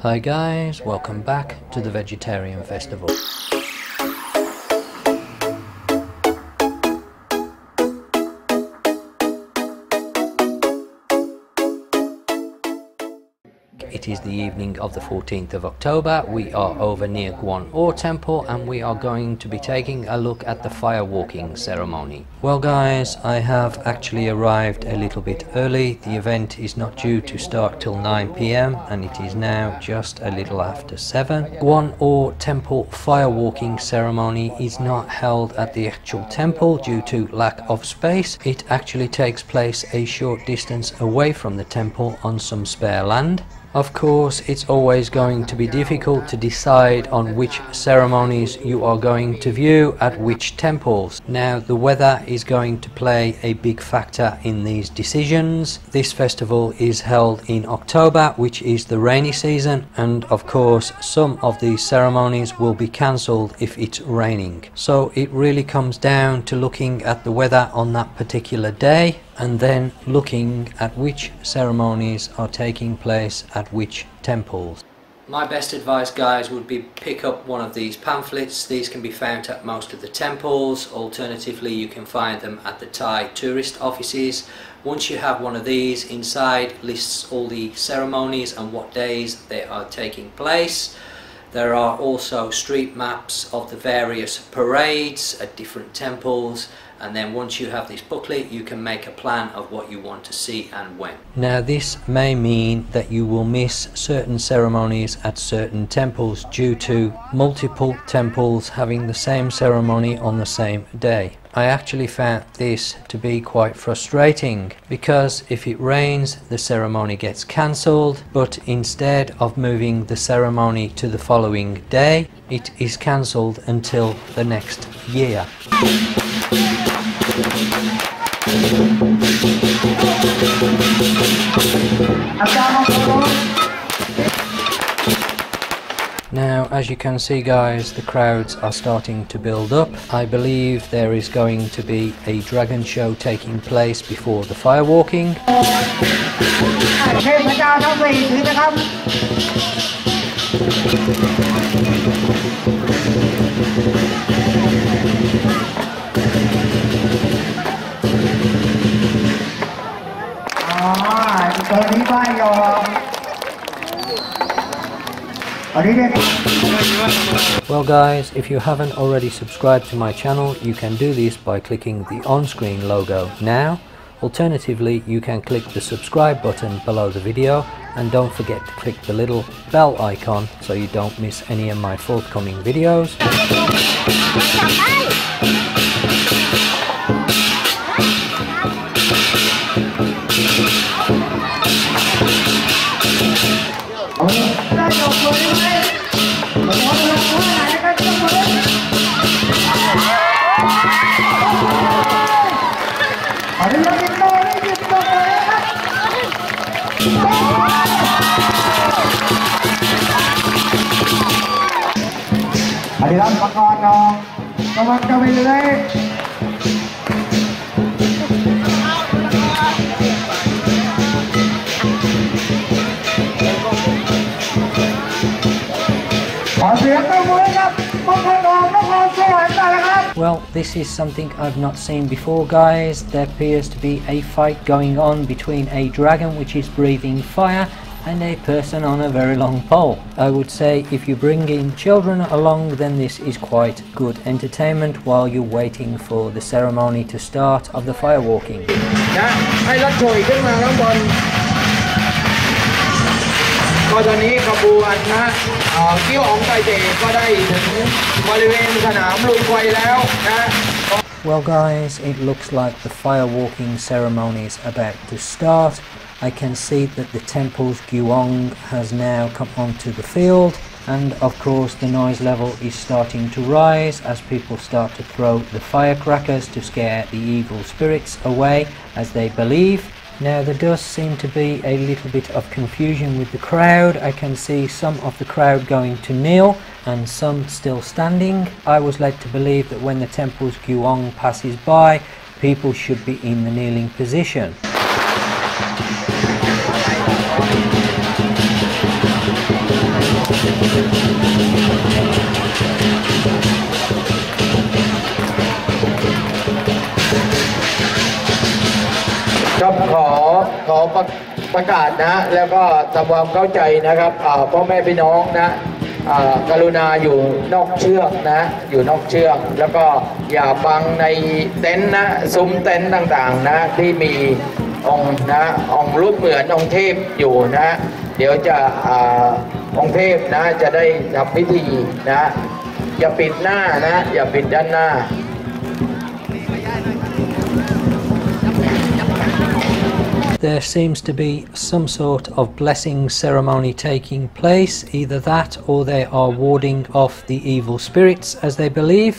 Hi guys, welcome back to the Vegetarian Festival. It is the evening of the 14th of October. We are over near JuiTui Temple and we are going to be taking a look at the firewalking ceremony. Well guys, I have actually arrived a little bit early. The event is not due to start till 9 p.m. and it is now just a little after 7. JuiTui Temple firewalking ceremony is not held at the actual temple due to lack of space. It actually takes place a short distance away from the temple on some spare land. Of course, it's always going to be difficult to decide on which ceremonies you are going to view at which temples. Now, the weather is going to play a big factor in these decisions. This festival is held in October, which is the rainy season, and of course, some of these ceremonies will be cancelled if it's raining. So it really comes down to looking at the weather on that particular day and then looking at which ceremonies are taking place at which temples. My best advice guys would be pick up one of these pamphlets. These can be found at most of the temples. Alternatively, you can find them at the Thai tourist offices. Once you have one of these, inside lists all the ceremonies and what days they are taking place. There are also street maps of the various parades at different temples, and then once you have this booklet you can make a plan of what you want to see and when. Now this may mean that you will miss certain ceremonies at certain temples due to multiple temples having the same ceremony on the same day. I actually found this to be quite frustrating because if it rains the ceremony gets cancelled, but instead of moving the ceremony to the following day it is cancelled until the next year. Now, as you can see guys, the crowds are starting to build up. I believe there is going to be a dragon show taking place before the firewalking. Well guys, if you haven't already subscribed to my channel, you can do this by clicking the on-screen logo now. Alternatively, you can click the subscribe button below the video and don't forget to click the little bell icon so you don't miss any of my forthcoming videos. Well, this is something I've not seen before guys. There appears to be a fight going on between a dragon which is breathing fire and a person on a very long pole. I would say if you bring in children along then this is quite good entertainment while you're waiting for the ceremony to start of the firewalking. Well guys, it looks like the firewalking ceremony is about to start. I can see that the temple's Gyuong has now come onto the field, and of course the noise level is starting to rise as people start to throw the firecrackers to scare the evil spirits away, as they believe. Now there does seem to be a little bit of confusion with the crowd. I can see some of the crowd going to kneel and some still standing. I was led to believe that when the temple's Gyuong passes by, people should be in the kneeling position. ครับขอประกาศนะแล้วก็ทำความเข้าใจนะครับพ่อแม่พี่น้องนะกรุณาอยู่นอกเชือกนะอยู่นอกเชือกแล้วก็อย่าฟังในเต็นท์นะซุ้มเต็นท์ต่างๆนะที่มีองค์นะองค์รูปเหมือนองค์เทพอยู่นะเดี๋ยวจะองค์เทพนะจะได้ทำพิธีนะอย่าปิดหน้านะอย่าปิดด้านหน้าThere seems to be some sort of blessing ceremony taking place, either that or they are warding off the evil spirits as they believe.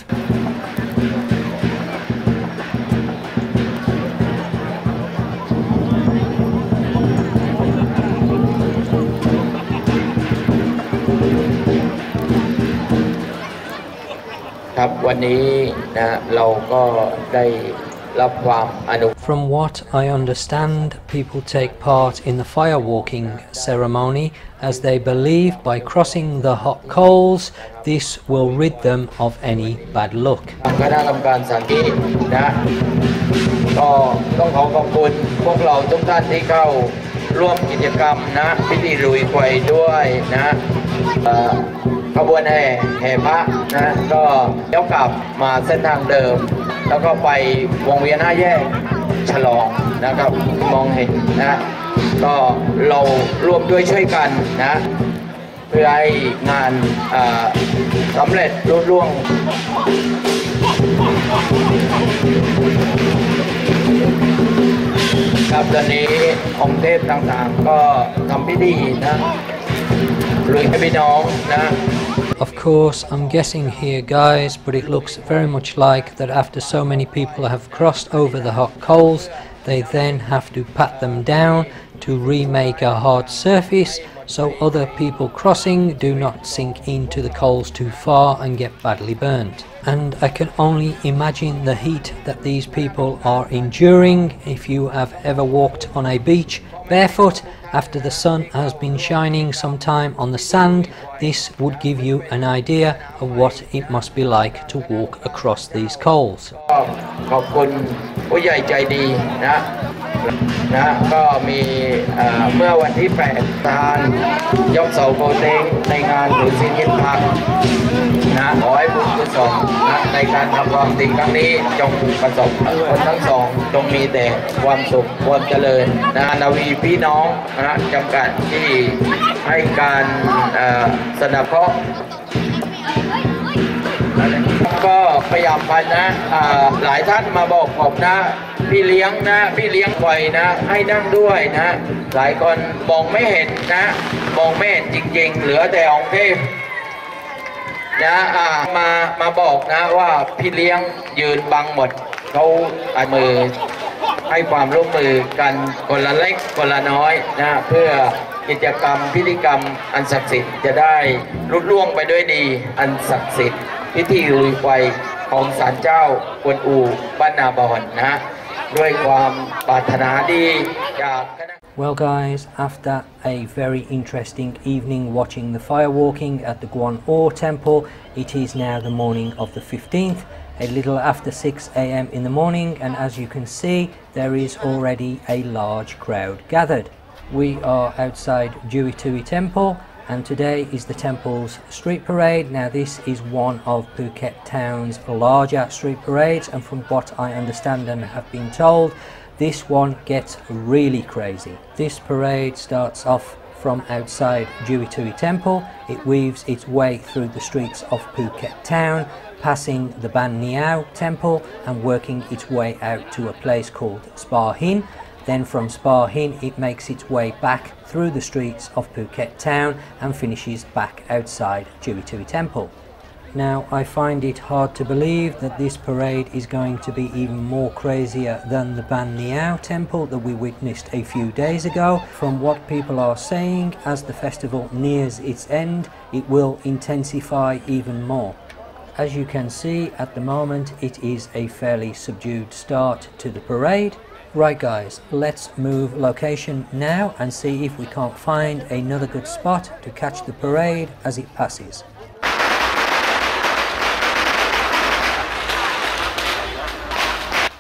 ครับวันนี้นะเราก็ได้รับความอนุ From what I understand, people take part in the firewalking ceremony as they believe by crossing the hot coals, this will rid them of any bad luck. คณะกรรมการสังกีนะก็ต้องขอบคุณพวกเราทุกท่านที่เข้าร่วมกิจกรรมนะพิธีลุยไฟด้วยนะขบวนแห่พระนะก็เลี้ยวกลับมาเส้นทางเดิมแล้วก็ไปวงเวียน5 แยกฉลองนะครับมองเห็นนะก็เราร่วมด้วยช่วยกันนะเพื่อให้งานสำเร็จรุ่ร่วงครับตอนนี้องค์เทพต่างๆก็ทำพิธีนะลุยให้พี่น้องนะ Of course, I'm guessing here, guys, but it looks very much like that after so many people have crossed over the hot coals, they then have to pat them down to remake a hard surface so other people crossing do not sink into the coals too far and get badly burnt. And I can only imagine the heat that these people are enduring. If you have ever walked on a beach barefoot after the sun has been shining some time on the sand, this would give you an idea of what it must be like to walk across these coals. ขอบคุณผู้ใหญ่ใจดีนะก็มีเมื่อวันที่8ทานยกเสาโกเต้งในงานถือศีลกินผักนะขอให้บุญกุศลนะในการทำความดีครั้งนี้จงประสบคนทั้งสองจงมีแต่ความสุขความเจริญนะนาวีพี่น้องนะจำกัดที่ให้การสนับสนุนก็พยายามไปนะหลายท่านมาบอกผมนะพี่เลี้ยงไว้นะให้นั่งด้วยนะหลายคนมองไม่เห็นนะมองไม่เห็นจริงๆเหลือแต่องค์เทพนะมาบอกนะว่าพี่เลี้ยงยืนบังหมดเขาเอามือให้ความร่วมมือกันคนละเล็กคนละน้อยนะเพื่อกิจกรรมพิธีกรรมอันศักดิ์สิทธิ์จะได้ลุล่วงไปด้วยดีอันศักดิ์สิทธิ์พิธีลุยไฟของศาลเจ้ากวนอูบ้านนาบอนนะด้วยความปรารถนาดีจากคณะ Well guys, after a very interesting evening watching the firewalking at the Bald&Bored Temple, it is now the morning of the 15th, a little after 6 AM in the morning, and as you can see there is already a large crowd gathered. We are outside JuiTui Temple, and today is the temple's street parade. Now this is one of Phuket town's larger street parades, and from what I understand and have been told, this one gets really crazy. This parade starts off from outside JuiTui Temple. It weaves its way through the streets of Phuket town, passing the Bald&Bored Temple and working its way out to a place called Saphan Hin. Then from Saphan Hin it makes its way back through the streets of Phuket town and finishes back outside JuiTui Temple. Now I find it hard to believe that this parade is going to be even more crazier than the Bald&Bored Temple that we witnessed a few days ago. From what people are saying, as the festival nears its end, it will intensify even more. As you can see at the moment, it is a fairly subdued start to the parade. Right guys, let's move location now and see if we can't find another good spot to catch the parade as it passes.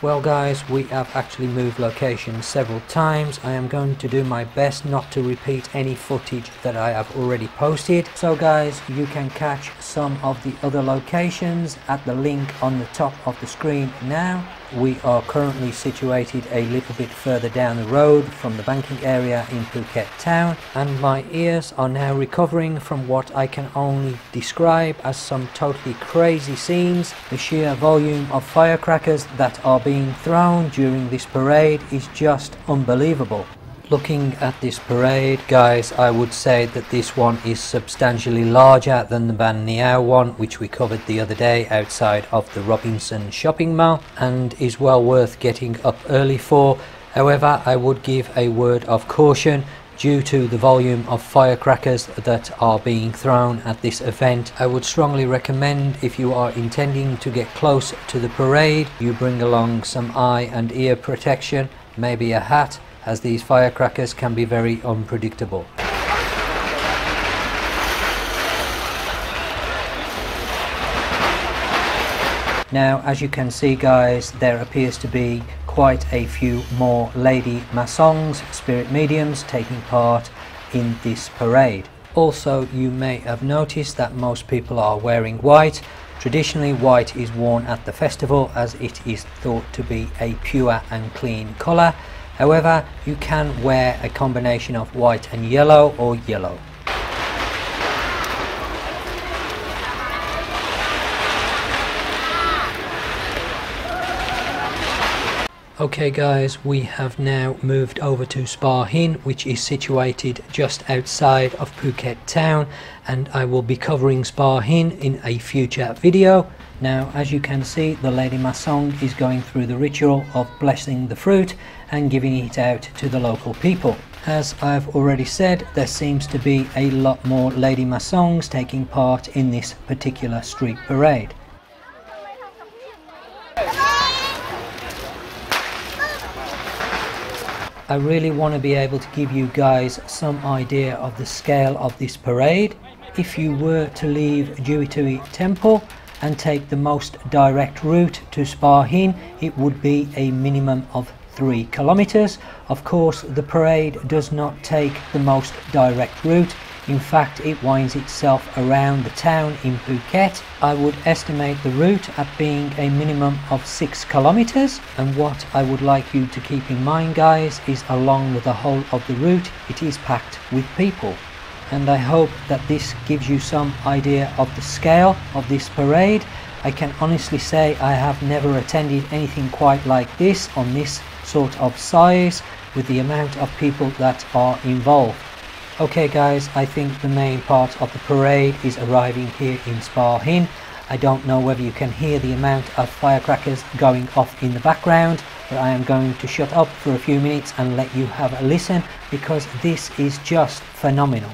Well guys, we have actually moved location several times. I am going to do my best not to repeat any footage that I have already posted. So guys, you can catch some of the other locations at the link on the top of the screen now. We are currently situated a little bit further down the road from the banking area in Phuket town, and my ears are now recovering from what I can only describe as some totally crazy scenes. The sheer volume of firecrackers that are being thrown during this parade is just unbelievable. Looking at this parade, guys, I would say that this one is substantially larger than the Ban Niao one, which we covered the other day outside of the Robinson shopping mall, and is well worth getting up early for. However, I would give a word of caution due to the volume of firecrackers that are being thrown at this event. I would strongly recommend, if you are intending to get close to the parade, you bring along some eye and ear protection, maybe a hat, as these firecrackers can be very unpredictable. Now, as you can see guys, there appears to be quite a few more lady masangs, spirit mediums, taking part in this parade. Also, you may have noticed that most people are wearing white. Traditionally, white is worn at the festival as it is thought to be a pure and clean colour. However, you can wear a combination of white and yellow or yellow. Okay guys, we have now moved over to Saphan Hin, which is situated just outside of Phuket town, and I will be covering Saphan Hin in a future video. Now, as you can see, the Lady Masong is going through the ritual of blessing the fruit and giving it out to the local people. As I've already said, there seems to be a lot more Lady Masongs taking part in this particular street parade. I really want to be able to give you guys some idea of the scale of this parade. If you were to leave JuiTui Temple and take the most direct route to Saphan Hin, it would be a minimum of 3 kilometers. Of course, the parade does not take the most direct route. In fact, it winds itself around the town in Phuket. I would estimate the route at being a minimum of 6 kilometers. And what I would like you to keep in mind, guys, is along the whole of the route, it is packed with people. And I hope that this gives you some idea of the scale of this parade. I can honestly say I have never attended anything quite like this on this sort of size, with the amount of people that are involved. Okay guys, I think the main part of the parade is arriving here in Saphan Hin. I don't know whether you can hear the amount of firecrackers going off in the background, but I am going to shut up for a few minutes and let you have a listen, because this is just phenomenal.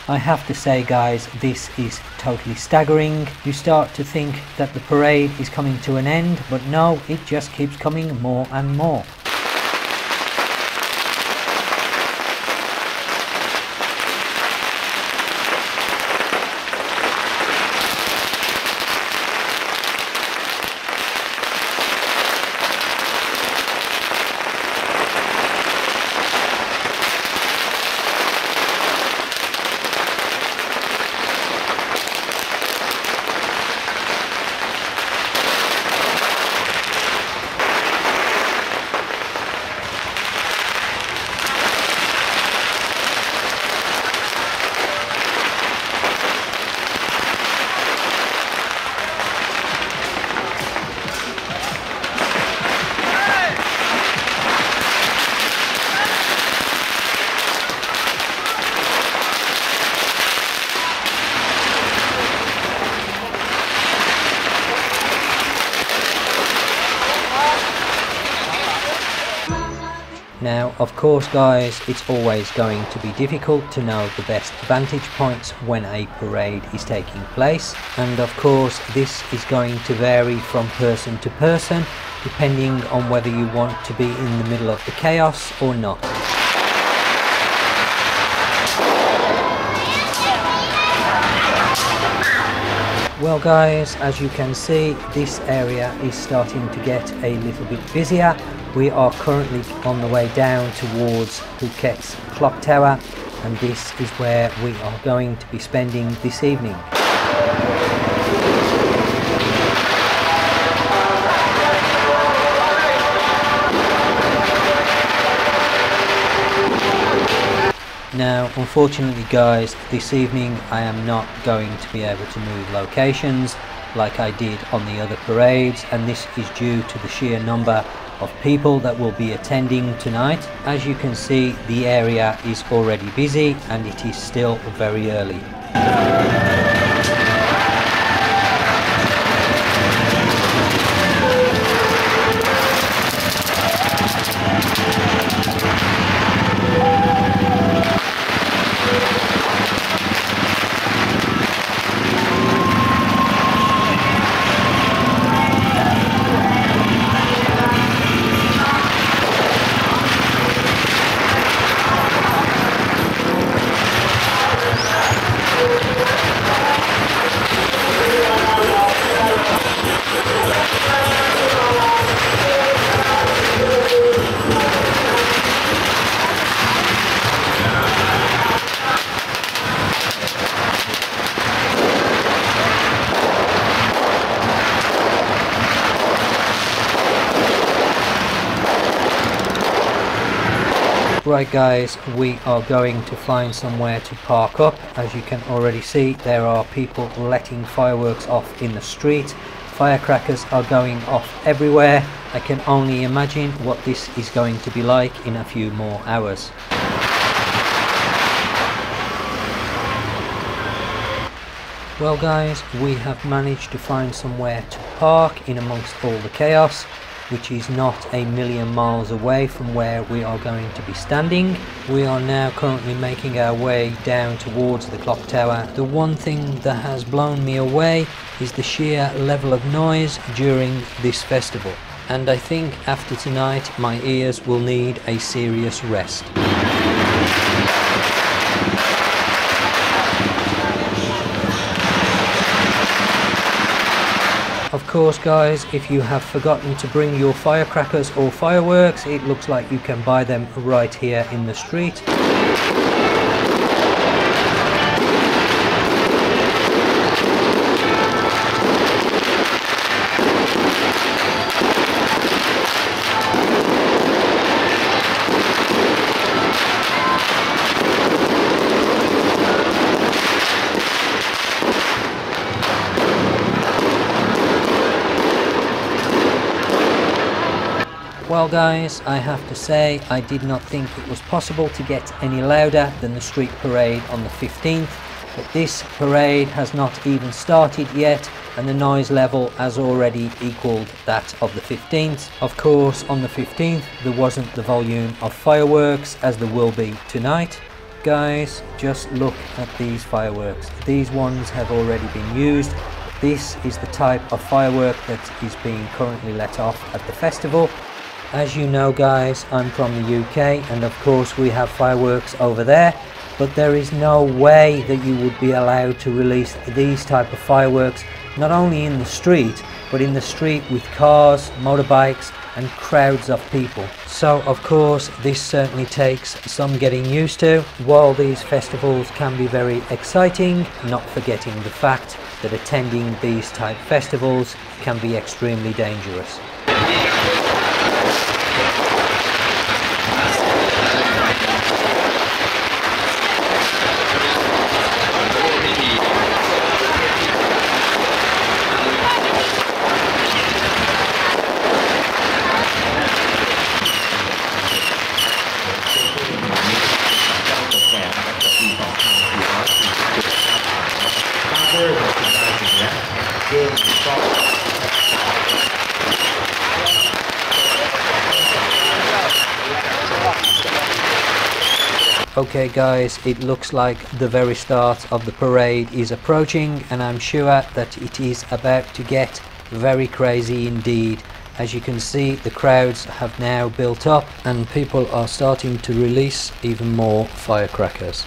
I have to say guys, this is totally staggering. You start to think that the parade is coming to an end, but no, it just keeps coming more and more. Now, of course guys, it's always going to be difficult to know the best vantage points when a parade is taking place, and of course this is going to vary from person to person depending on whether you want to be in the middle of the chaos or not. Well guys, as you can see, this area is starting to get a little bit busier. We are currently on the way down towards Phuket's clock tower, and this is where we are going to be spending this evening. Now, unfortunately guys, this evening I am not going to be able to move locations like I did on the other parades, and this is due to the sheer number of people that will be attending tonight. As you can see, the area is already busy and it is still very early. Right guys, we are going to find somewhere to park up. As you can already see, there are people letting fireworks off in the street. Firecrackers are going off everywhere. I can only imagine what this is going to be like in a few more hours. Well guys, we have managed to find somewhere to park in amongst all the chaos, which is not a million miles away from where we are going to be standing. We are now currently making our way down towards the clock tower. The one thing that has blown me away is the sheer level of noise during this festival, and I think after tonight my ears will need a serious rest. Of course guys, if you have forgotten to bring your firecrackers or fireworks, it looks like you can buy them right here in the street. Well guys, I have to say I did not think it was possible to get any louder than the street parade on the 15th, but this parade has not even started yet and the noise level has already equaled that of the 15th. Of course, on the 15th there wasn't the volume of fireworks as there will be tonight. Guys, just look at these fireworks. These ones have already been used. This is the type of firework that is being currently let off at the festival. As you know guys, I'm from the UK and of course we have fireworks over there, but there is no way that you would be allowed to release these type of fireworks not only in the street, but in the street with cars, motorbikes and crowds of people. So of course this certainly takes some getting used to. While these festivals can be very exciting, not forgetting the fact that attending these type festivals can be extremely dangerous. Okay guys, it looks like the very start of the parade is approaching, and I'm sure that it is about to get very crazy indeed. As you can see, the crowds have now built up and people are starting to release even more firecrackers.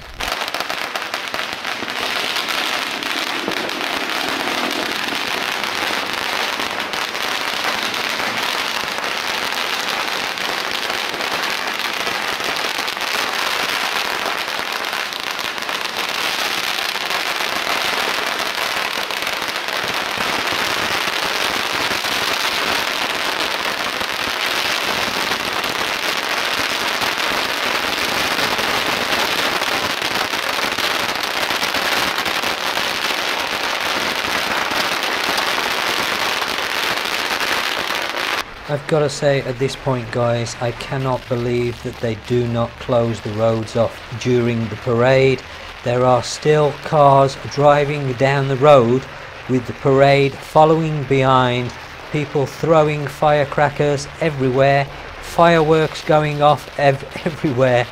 I've got to say at this point guys, I cannot believe that they do not close the roads off during the parade. There are still cars driving down the road with the parade following behind, people throwing firecrackers everywhere, fireworks going off everywhere.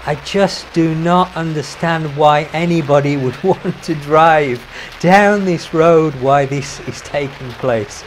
I just do not understand why anybody would want to drive down this road, why this is taking place.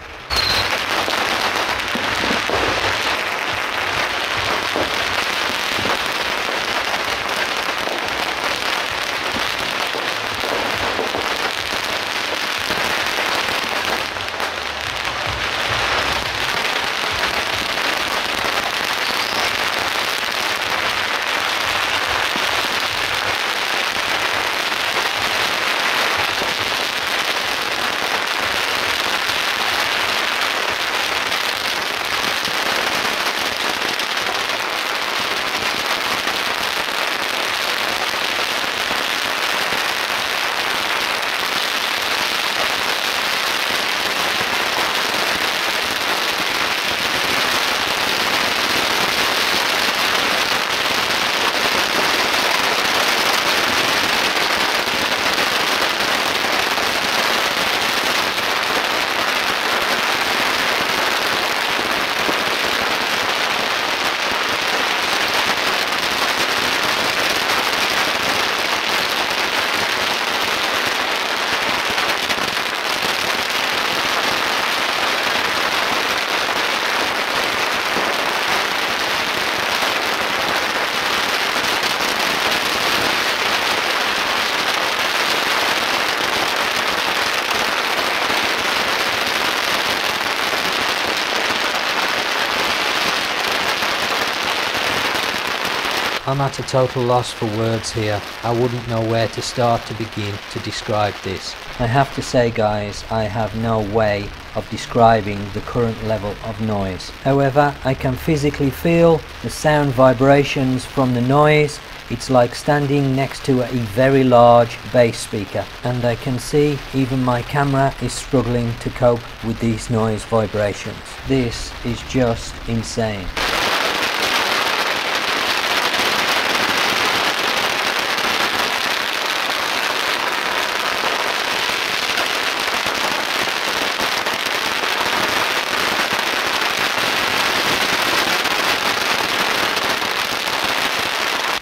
I'm at a total loss for words here. I wouldn't know where to start to begin to describe this. I have to say guys, I have no way of describing the current level of noise. However, I can physically feel the sound vibrations from the noise. It's like standing next to a very large bass speaker, and I can see even my camera is struggling to cope with these noise vibrations. This is just insane.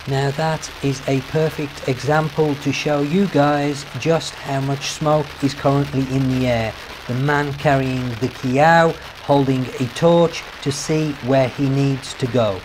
Now that is a perfect example to show you guys just how much smoke is currently in the air. The man carrying the kiao holding a torch to see where he needs to go.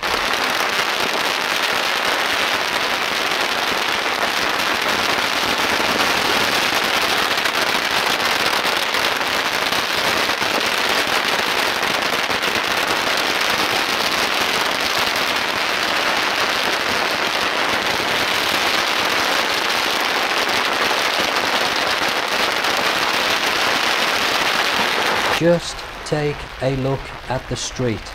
Just take a look at the street.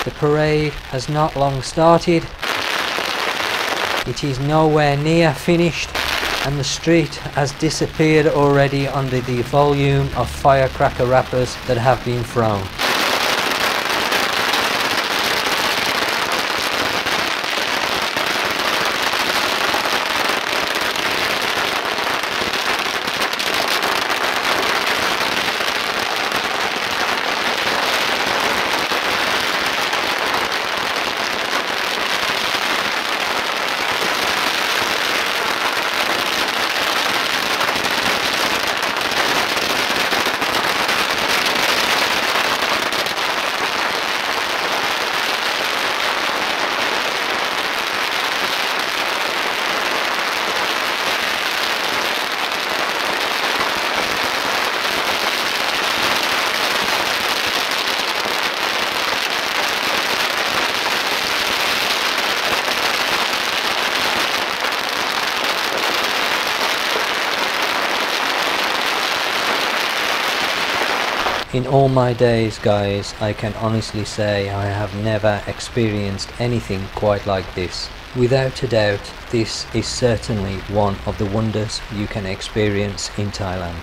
The parade has not long started. It is nowhere near finished, and the street has disappeared already under the volume of firecracker wrappers that have been thrown. In all my days, guys, I can honestly say I have never experienced anything quite like this. Without a doubt, this is certainly one of the wonders you can experience in Thailand.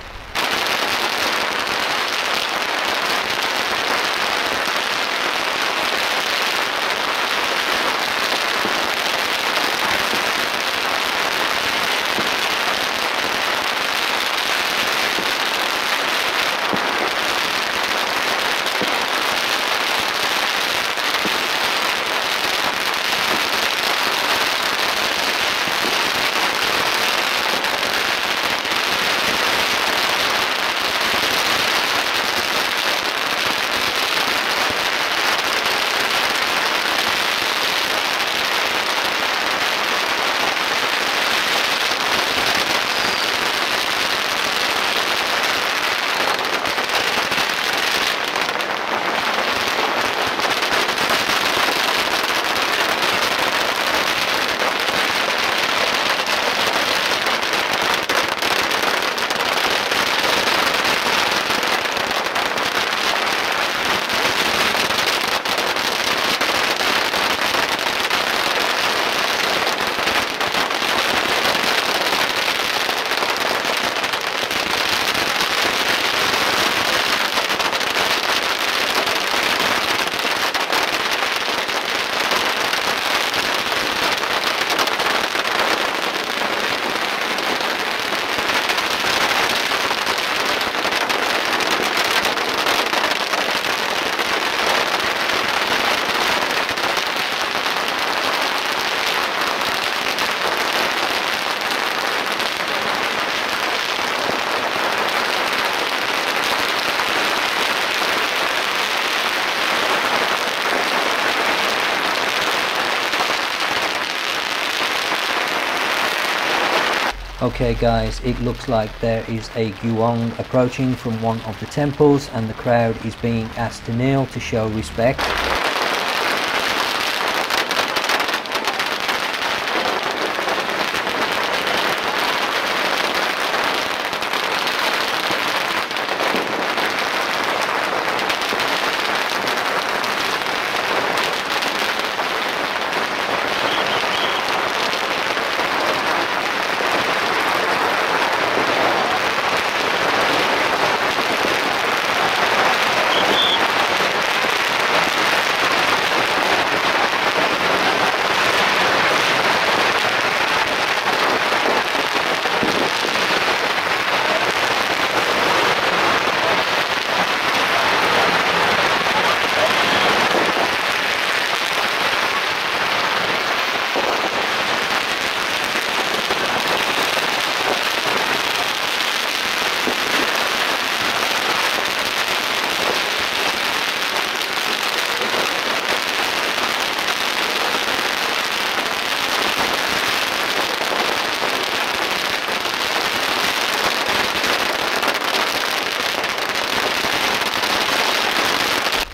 Okay guys, it looks like there is a Guong approaching from one of the temples and the crowd is being asked to kneel to show respect.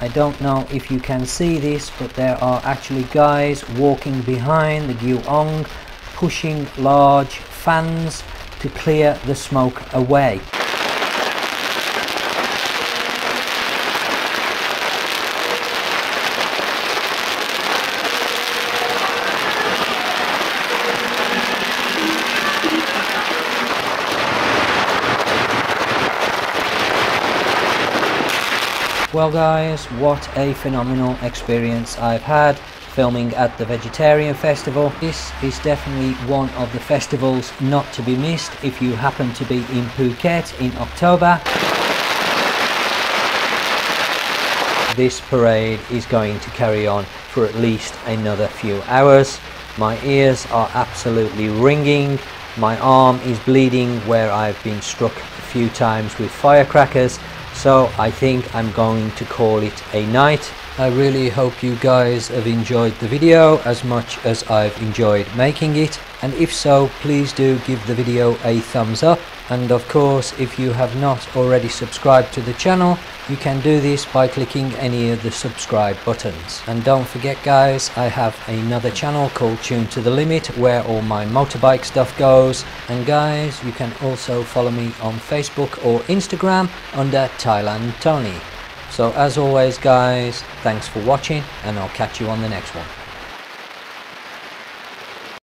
I don't know if you can see this, but there are actually guys walking behind the Guong, pushing large fans to clear the smoke away. Well guys, what a phenomenal experience I've had filming at the Vegetarian Festival. This is definitely one of the festivals not to be missed if you happen to be in Phuket in October. This parade is going to carry on for at least another few hours. My ears are absolutely ringing. My arm is bleeding where I've been struck a few times with firecrackers. So I think I'm going to call it a night. I really hope you guys have enjoyed the video as much as I've enjoyed making it, and if so, please do give the video a thumbs up, and of course if you have not already subscribed to the channel, you can do this by clicking any of the subscribe buttons. And don't forget guys, I have another channel called Tune to the Limit where all my motorbike stuff goes, and guys, you can also follow me on Facebook or Instagram under Thailand Tony. So as always guys, thanks for watching, and I'll catch you on the next one.